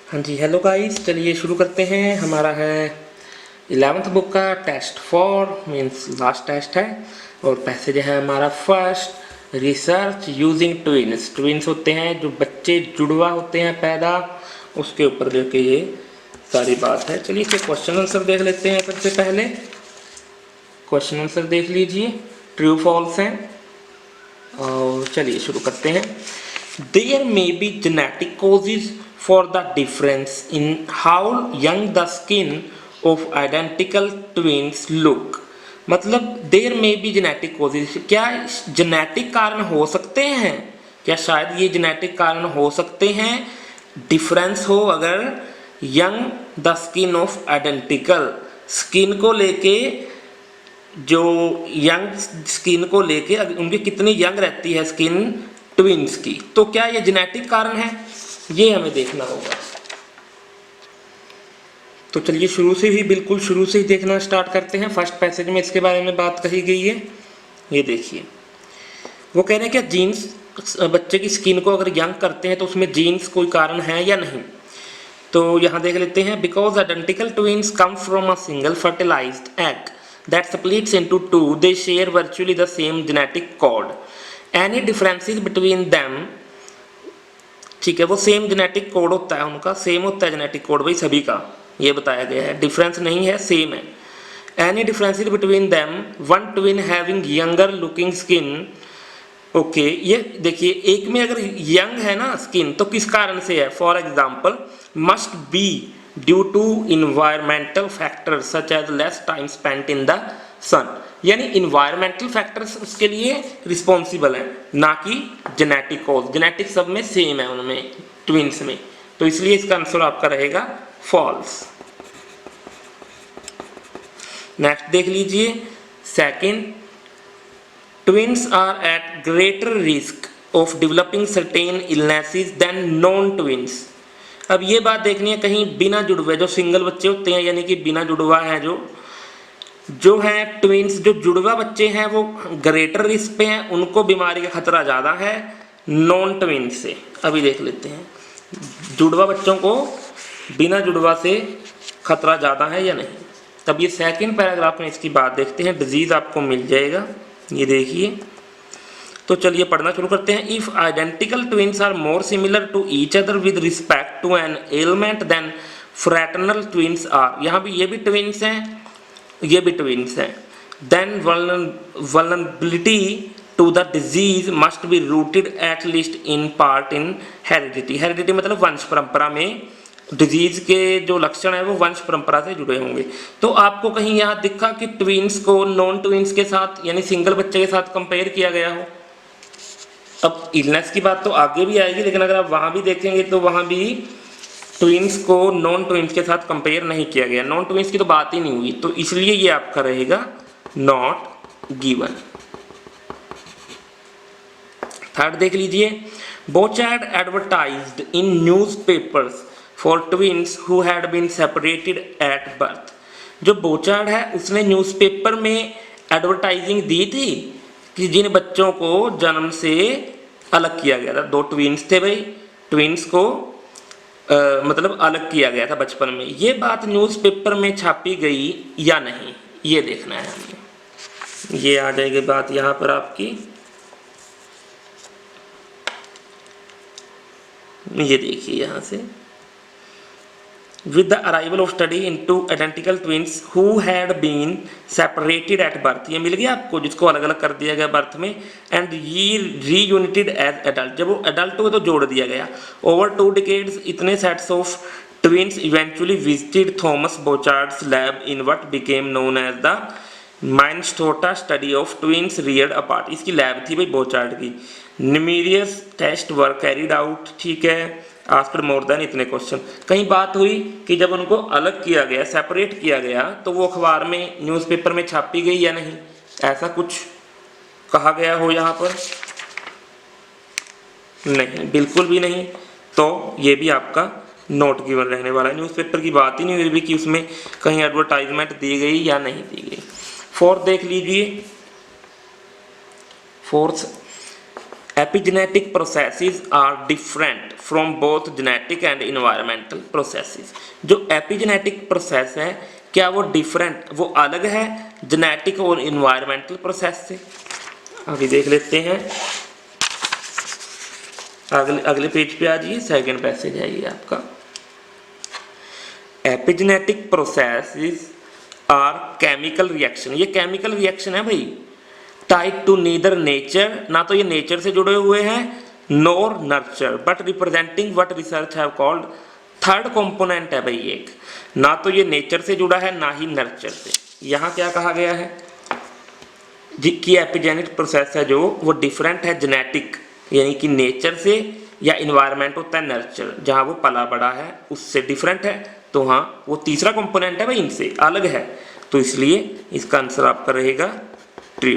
हाँ जी, hello guys, चलिए शुरू करते हैं। हमारा है 11th बुक का टेस्ट 4 मीन्स लास्ट टेस्ट है। और पैसेज है हमारा first, research using twins. Twins होते हैं जो बच्चे जुड़वा होते हैं पैदा, उसके ऊपर लेके ये सारी बात है। चलिए इसे क्वेश्चन आंसर देख लेते हैं। सबसे पहले क्वेश्चन आंसर देख लीजिए, ट्रू फॉल्स हैं। और चलिए शुरू करते हैं। There may be genetic causes for the difference in how young the skin of identical twins look। मतलब देयर में भी जेनेटिक कोजेज, क्या जेनेटिक कारण हो सकते हैं? क्या शायद ये जेनेटिक कारण हो सकते हैं? डिफरेंस हो अगर young the skin of identical, skin को लेके, जो यंग स्किन को लेके उनकी कितनी यंग रहती है स्किन ट्विन्स की, तो क्या ये जेनेटिक कारण है? ये हमें देखना होगा। तो चलिए शुरू से ही, बिल्कुल शुरू से ही देखना स्टार्ट करते हैं। फर्स्ट पैसेज में इसके बारे में बात कही गई है। ये देखिए, वो कह रहे हैं कि जीन्स बच्चे की स्किन को अगर यंग करते हैं तो उसमें जीन्स कोई कारण है या नहीं। तो यहाँ देख लेते हैं। Because identical twins come from a single fertilised egg that splits into two, they share virtually the same genetic code. Any differences between them, ठीक है, वो सेम जेनेटिक कोड होता है, उनका सेम होता है जेनेटिक कोड भाई सभी का, ये बताया गया है। डिफरेंस नहीं है, सेम है। Any differences between them, one twin having younger looking skin. Okay, ये देखिए, एक में अगर यंग है ना स्किन तो किस कारण से है? For example, must be due to environmental factors such as less time spent in the sun. यानी इन्वायरमेंटल फैक्टर्स उसके लिए रिस्पॉन्सिबल है, ना कि जेनेटिक कॉज। जेनेटिक सब में सेम है उनमें, ट्विन्स में, तो इसलिए इसका आंसर आपका रहेगा फॉल्स। नेक्स्ट देख लीजिए, second, twins are at greater risk of developing certain illnesses than non twins. अब ये बात देखनी है, कहीं बिना जुड़वे जो सिंगल बच्चे होते हैं, यानी कि बिना जुड़वा है जो है ट्विन्स, जो जुड़वा बच्चे हैं वो ग्रेटर रिस्क पे हैं, उनको बीमारी का खतरा ज़्यादा है नॉन ट्विन्स से। अभी देख लेते हैं जुड़वा बच्चों को बिना जुड़वा से खतरा ज़्यादा है या नहीं। तब ये सेकंड पैराग्राफ में इसकी बात देखते हैं। डिजीज़ आपको मिल जाएगा, ये देखिए। तो चलिए पढ़ना शुरू करते हैं। If identical twins are more similar to each other with respect to an element than fraternal twins are. यहाँ भी ये भी ट्विन्स हैं, ये भी ट्विन्स हैं। Then vulnerability to the disease must be rooted at least in part in heredity. Heredity मतलब वंश परंपरा में डिजीज के जो लक्षण है वो वंश परंपरा से जुड़े होंगे। तो आपको कहीं यहाँ दिखा कि ट्विन्स को नॉन ट्विन्स के साथ, यानी सिंगल बच्चे के साथ कंपेयर किया गया हो? अब इलनेस की बात तो आगे भी आएगी, लेकिन अगर आप वहाँ भी देखेंगे तो वहाँ भी ट्विन्स को नॉन ट्विन्स के साथ कंपेयर नहीं किया गया, नॉन ट्विन्स की तो बात ही नहीं हुई, तो इसलिए ये आपका रहेगा नॉट गिवन। थर्ड देख लीजिए, Bouchard advertised in newspapers for twins who had been separated at birth. जो बोचार्ड है उसने न्यूज़पेपर में एडवर्टाइजिंग दी थी कि जिन बच्चों को जन्म से अलग किया गया था, दो ट्विन्स थे भाई, ट्विन्स को मतलब अलग किया गया था बचपन में, ये बात न्यूज़पेपर में छापी गई या नहीं, ये देखना है हमें। ये आ जाएगी बात यहाँ पर आपकी, ये देखिए यहाँ से, with the arrival of study into identical twins who had been separated at birth, ये मिल गया आपको, जिसको अलग अलग कर दिया गया बर्थ में, and reunited as adult, जब वो adult हुए तो जोड़ दिया गया। over 2 decades इतने sets of twins eventually visited Thomas Bochard's lab in what became known as the Minnesota study of twins reared apart। इसकी लैब थी भाई बोचार्ड की। numerous टेस्ट वर कैरिड आउट, ठीक है, आफ्टर मोर देन इतने क्वेश्चन। कहीं बात हुई कि जब उनको अलग किया गया, सेपरेट किया गया, तो वो अखबार में, न्यूज़पेपर में छापी गई या नहीं, ऐसा कुछ कहा गया हो यहाँ पर? नहीं, बिल्कुल भी नहीं। तो ये भी आपका नोट गिवन रहने वाला है। न्यूज़पेपर की बात ही नहीं हुई भी कि उसमें कहीं एडवर्टाइजमेंट दी गई या नहीं दी गई। फोर्थ देख लीजिए, fourth, epigenetic processes are different from both genetic and environmental processes. जो एपिजेनेटिक प्रोसेस है क्या वो डिफरेंट, वो अलग है जेनेटिक और इन्वायरमेंटल प्रोसेस से। अभी देख लेते हैं, अगले पेज पे आ जाइए, सेकेंड पैसेज है ये आपका। Epigenetic processes are chemical reaction, ये केमिकल रिएक्शन है भाई, टाइड टू नीदर नेचर, ना तो ये नेचर से जुड़े हुए हैं nor nurture, but representing what research have called third component है भाई एक, ना तो ये नेचर से जुड़ा है ना ही नर्चर से। यहाँ क्या कहा गया है कि एपिजेनेटिक प्रोसेस है जो वो डिफरेंट है जेनेटिक यानी कि नेचर से, या इन्वायरमेंट होता है नर्चर जहाँ वो पला बड़ा है उससे डिफरेंट है, तो हाँ वो तीसरा कंपोनेंट है भाई, इनसे अलग है, तो इसलिए इसका आंसर आपका रहेगा ट्रू।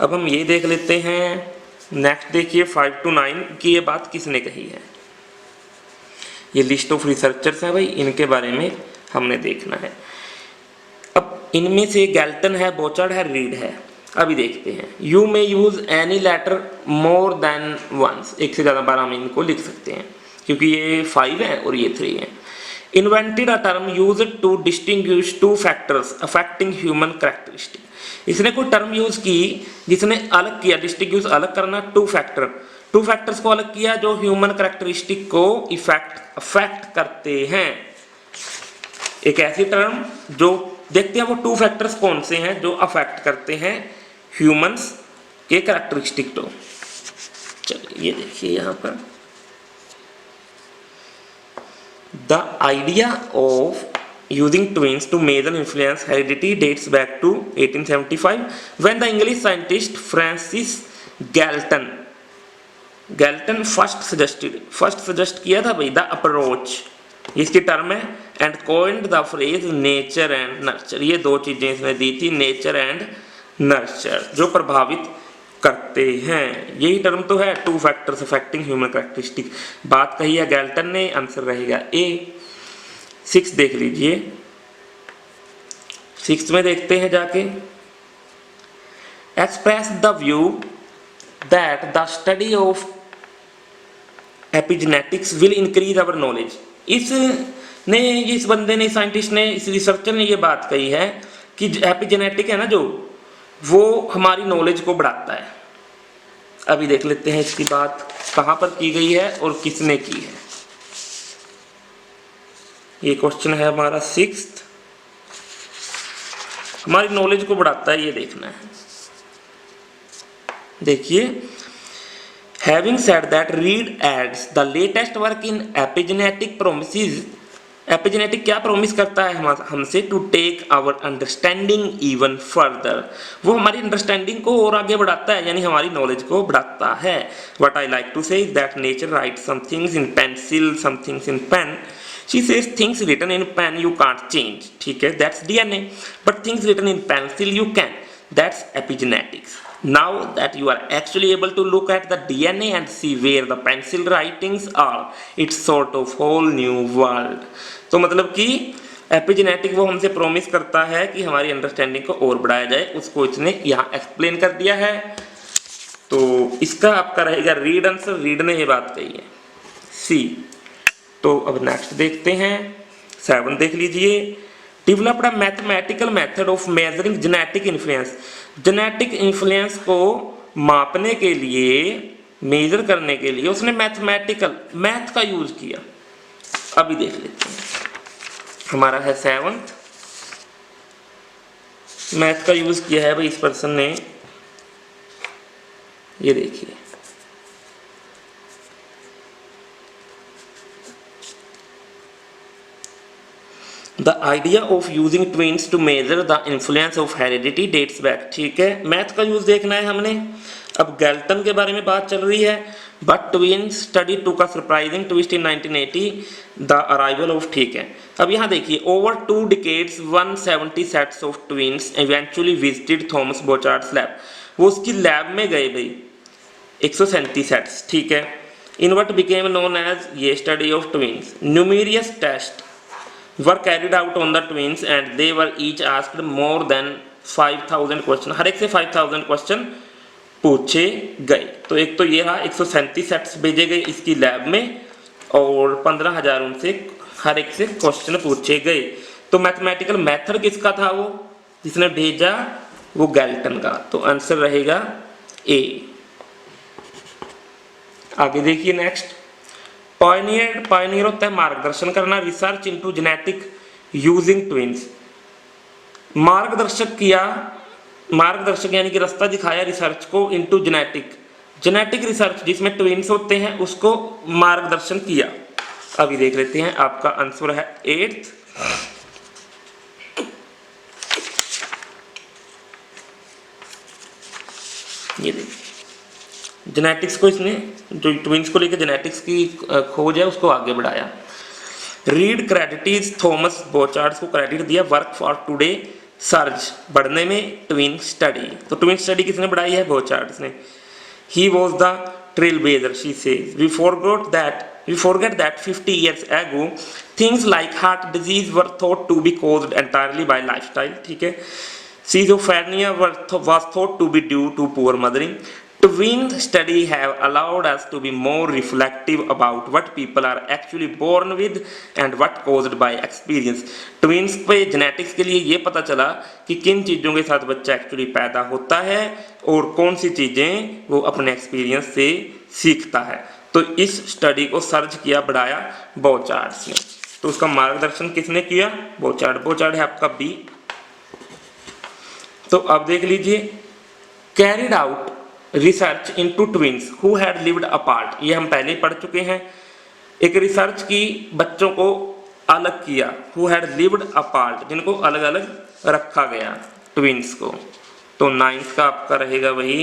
अब हम ये देख लेते हैं, नेक्स्ट देखिए 5 to 9 की ये बात किसने कही है। ये लिस्ट ऑफ रिसर्चर्स हैं भाई, इनके बारे में हमने देखना है। अब इनमें से गैल्टन है, बोचार्ड है, रीड है। अभी देखते हैं, you may use any letter more than once, एक से ज़्यादा बार हम इनको लिख सकते हैं क्योंकि ये 5 है और ये 3 है। Invented a term use to distinguish two factors affecting human characteristic, इसने कोई टर्म यूज की जिसने अलग किया, डिस्टिंग्विश अलग करना, टू फैक्टर्स को अलग किया जो ह्यूमन कैरेक्टरिस्टिक को अफेक्ट करते हैं। एक ऐसी टर्म जो देखते हैं वो 2 फैक्टर्स कौन से हैं जो अफेक्ट करते हैं ह्यूमंस के कैरेक्टरिस्टिक। तो चलिए ये देखिए यहाँ पर, the idea of using twins to measure influence heredity dates back to 1875 when the English scientist Francis Galton first suggest किया था भाई द अप्रोच, इसकी टर्म है, and coined the phrase nature and nurture, ये 2 चीजें इसने दी थी, नेचर एंड नर्चर, जो प्रभावित करते हैं। यही टर्म तो है 2 फैक्टर्स अफेक्टिंग ह्यूमन कैरेक्टरिस्टिक, बात कही है गैल्टन ने, आंसर रहेगा ए। 6 देख लीजिए, 6 में देखते हैं जाके, express the view that the study of epigenetics will increase our knowledge. इस बंदे ने, साइंटिस्ट ने, इस रिसर्चर ने ये बात कही है कि एपिजेनेटिक है ना जो, वो हमारी नॉलेज को बढ़ाता है। अभी देख लेते हैं इसकी बात कहाँ पर की गई है और किसने की है। ये क्वेश्चन है हमारा 6th, हमारी नॉलेज को बढ़ाता है, ये देखना है। देखिए, having said that read ads the latest work in epigenetic promises, epigenetic क्या प्रोमिस करता है हमसे, to take our understanding even further, वो हमारी अंडरस्टैंडिंग को और आगे बढ़ाता है, यानी हमारी नॉलेज को बढ़ाता है। What I like to say is that nature write some things in pencil, some things in pen. She says things written in pen you can't change, ठीक है, that's DNA, but things written in pencil you can, that's epigenetics. Now that you are actually able to look at the DNA and see where the pencil writings are, it's sort of whole new world. तो मतलब कि epigenetic वो हमसे promise करता है कि हमारी understanding को और बढ़ाया जाए, उसको इसने यहाँ एक्सप्लेन कर दिया है। तो इसका आपका रहेगा रीड आंसर, रीड ने ये बात कही है, सी। तो अब नेक्स्ट देखते हैं, 7 देख लीजिए, developed a mathematical method of measuring genetic influence, genetic influence को मापने के लिए, मेजर करने के लिए उसने मैथ का यूज किया। अभी देख लेते हैं, हमारा है 7th, मैथ का यूज किया है भाई इस पर्सन ने, ये देखिए, the idea of using twins to measure the influence of heredity dates back, ठीक है, मैथ का यूज देखना है हमने। अब गैल्टन के बारे में बात चल रही है, but twins study took a surprising twist in 1980 the arrival of, ठीक है। अब यहाँ देखिए, over 2 decades 170 sets of twins eventually visited Thomas Bouchard's lab, वो उसकी लैब में गए भाई 137 सेट्स, ठीक है। In what became known as ये study of twins, numerous test were carried out on the twins and they were each asked more than 5000 question, हर एक से 5000 क्वेश्चन पूछे गए। तो एक तो ये रहा 137 सेट्स भेजे गए इसकी लैब में और 15,000 उनसे हर एक से क्वेश्चन पूछे गए। तो मैथमेटिकल मेथड किसका था, वो जिसने भेजा वो गैल्टन का। तो आंसर रहेगा ए। आगे देखिए नेक्स्ट, पायनियर होता है मार्गदर्शन करना, research into genetic using twins. मार्गदर्शक यानी कि रास्ता दिखाया रिसर्च को इनटू जेनेटिक रिसर्च जिसमें ट्विन्स होते हैं उसको मार्गदर्शन किया। अभी देख लेते हैं, आपका आंसर है 8th। ये देखिए जेनेटिक्स को इसने, जो ट्विन्स को लेकर जेनेटिक्स की खोज है उसको आगे बढ़ाया। रीड क्रेडिट थॉमस बोचार्ड्स को क्रेडिट दिया वर्क फॉर टुडे सर्च, बढ़ने में ट्विन स्टडी। तो ट्विन स्टडी किसने बढ़ाई है, बोचार्ड्स ने। He was the trailblazer, she says. We forget that 50 years ago things like heart disease were thought to be caused entirely by lifestyle. ठीक है, schizophrenia was thought to be due to poor mothering. Twin study have allowed us to be more reflective about what people are actually born with and what caused by experience. Twins पे genetics के लिए ये पता चला कि किन चीज़ों के साथ बच्चा एक्चुअली पैदा होता है और कौन सी चीज़ें वो अपने एक्सपीरियंस से सीखता है। तो इस स्टडी को सर्च किया, बढ़ाया बोचार्ड्स ने। तो उसका मार्गदर्शन किसने किया, बोचार्ड है आपका बी। तो अब देख लीजिए, carried out research into twins who had lived apart, ये हम पहले पढ़ चुके हैं। एक रिसर्च की बच्चों को अलग किया, हु हैड लिव्ड अपार्ट जिनको अलग अलग रखा गया ट्विन्स को। तो 9th का आपका रहेगा वही,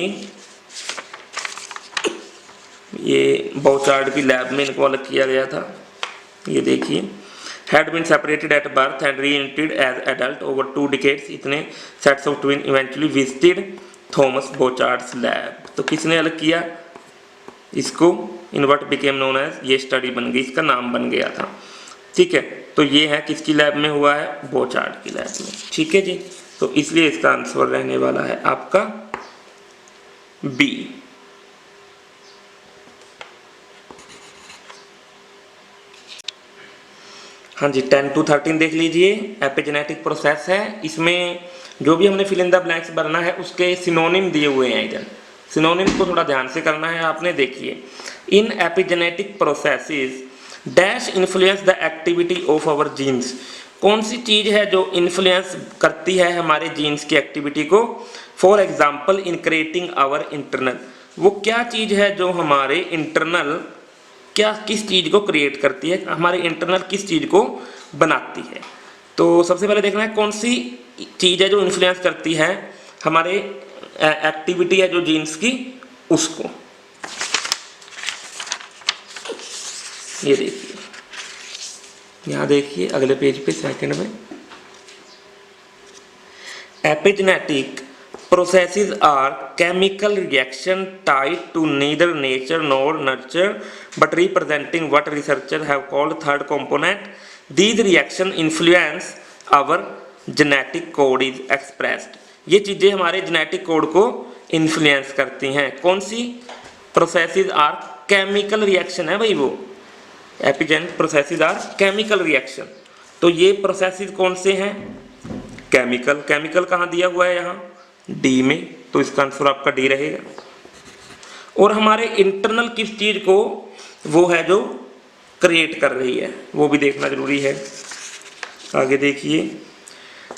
ये बोचार्ड की लैब में इनको अलग किया गया था। ये देखिए, had been separated at birth and reunited as adult over 2 decades. इतने sets of twin eventually visited Thomas Bouchard's lab. तो किसने अलग किया इसको, in what became known as, ये स्टडी बन गई, इसका नाम बन गया था। ठीक है, तो ये है किसकी लैब में हुआ है, बोचार्ड की लैब में। ठीक है जी, तो इसलिए इसका आंसर रहने वाला है आपका बी। हाँ जी, 10 to 13 देख लीजिए, एपिजेनेटिक प्रोसेस है। इसमें जो भी हमने फिल इन द ब्लैंक्स भरना है उसके सिनोनिम दिए हुए हैं इधर। सिनोनिम को थोड़ा ध्यान से करना है आपने। देखिए, in epigenetic processes dash influence the activity of our genes. कौन सी चीज़ है जो इन्फ्लुएंस करती है हमारे जीन्स की एक्टिविटी को। For example in creating our internal, वो क्या चीज़ है जो हमारे इंटरनल किस चीज़ को क्रिएट करती है, हमारे इंटरनल किस चीज़ को बनाती है। तो सबसे पहले देखना है कौन सी चीज़ है जो इन्फ्लुएंस करती है हमारे एक्टिविटी है जो जीन्स की, उसको। ये देखिए, यहाँ देखिए अगले पेज पे सेकंड में, epigenetic processes are chemical reaction tied to neither nature nor nurture but representing what researchers have called third component. These reaction influence our genetic code is expressed. ये चीज़ें हमारे genetic code को influence करती हैं। कौन सी processes are chemical reaction है भाई, वो epigenetic processes are chemical reaction। तो ये processes कौन से हैं, केमिकल कहाँ दिया हुआ है, यहाँ डी में। तो इसका आंसर आपका डी रहेगा। और हमारे इंटरनल किस चीज को वो है जो क्रिएट कर रही है, वो भी देखना जरूरी है। आगे देखिए,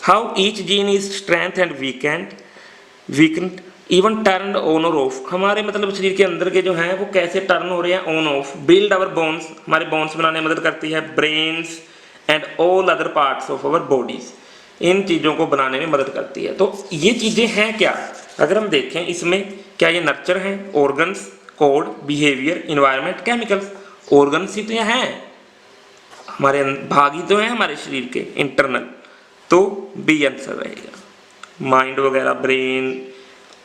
how each gene is strength and weekend even turn on और ऑफ। हमारे मतलब शरीर के अंदर के जो हैं वो कैसे टर्न हो रहे हैं on off. Build our bones, हमारे बोन्स बनाने में मदद करती है। Brains and all other parts of our bodies, इन चीज़ों को बनाने में मदद करती है। तो ये चीज़ें हैं क्या, अगर हम देखें इसमें, क्या ये नर्चर हैं, organs, code, behaviour, environment, chemicals. Organs ही तो ये हैं, हमारे भाग ही तो हैं हमारे शरीर के इंटरनल। तो बी आंसर रहेगा, माइंड वगैरह, ब्रेन,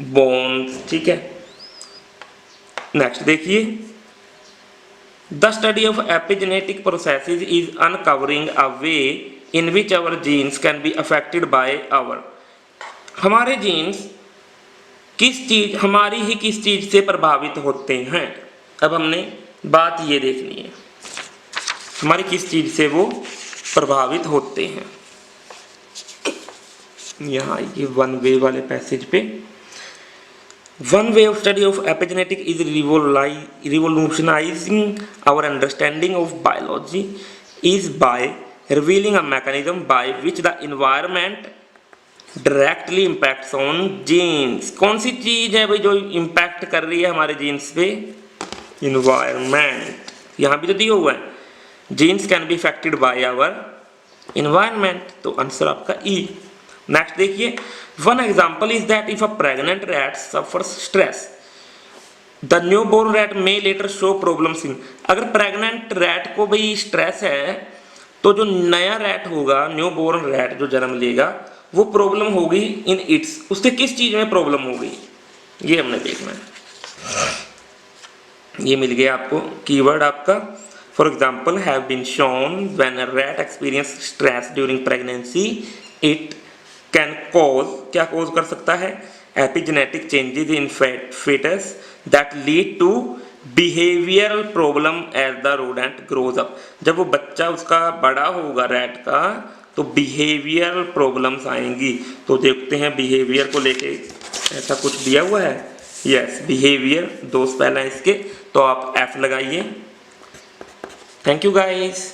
बोन्स। ठीक है, नेक्स्ट देखिए, the study of epigenetic processes is uncovering a way in which our genes can be affected by our, हमारे जीन्स किस चीज, हमारी ही किस चीज से प्रभावित होते हैं। अब हमने बात ये देखनी है, हमारी किस चीज से वो प्रभावित होते हैं। यहाँ ये वन वे वाले पैसेज पे, one way of study of epigenetic is revolutionising our understanding of biology is by revealing a mechanism by which the environment directly impacts on genes. कौन सी चीज है भाई जो इम्पैक्ट कर रही है हमारे जीन्स पे? इन्वायरमेंट। यहाँ भी तो दिया हुआ है, genes can be affected by our environment, तो आंसर आपका ई। नेक्स्ट देखिए, one example is that if a pregnant rat suffers stress the newborn rat may later show problems in. अगर प्रेग्नेंट रैट को भाई stress है तो जो नया रैट होगा, न्यू बोर्न रैट जो जन्म लेगा, वो प्रॉब्लम होगी इन इट्स, उससे किस चीज में प्रॉब्लम होगी ये हमने देखना है। ये मिल गया आपको कीवर्ड आपका। For example, have been shown when a rat experience stress during pregnancy it can cause, क्या कॉज कर सकता है? Epigenetic changes in fetus that lead to behavioral problem as the rodent grows up। जब वो बच्चा उसका बड़ा होगा रैट का, तो बिहेवियरल प्रॉब्लम्स आएंगी। तो देखते हैं बिहेवियर को लेके ऐसा कुछ दिया हुआ है। यस, बिहेवियर दो स्पेल है इसके, तो आप एफ लगाइए। Thank you guys.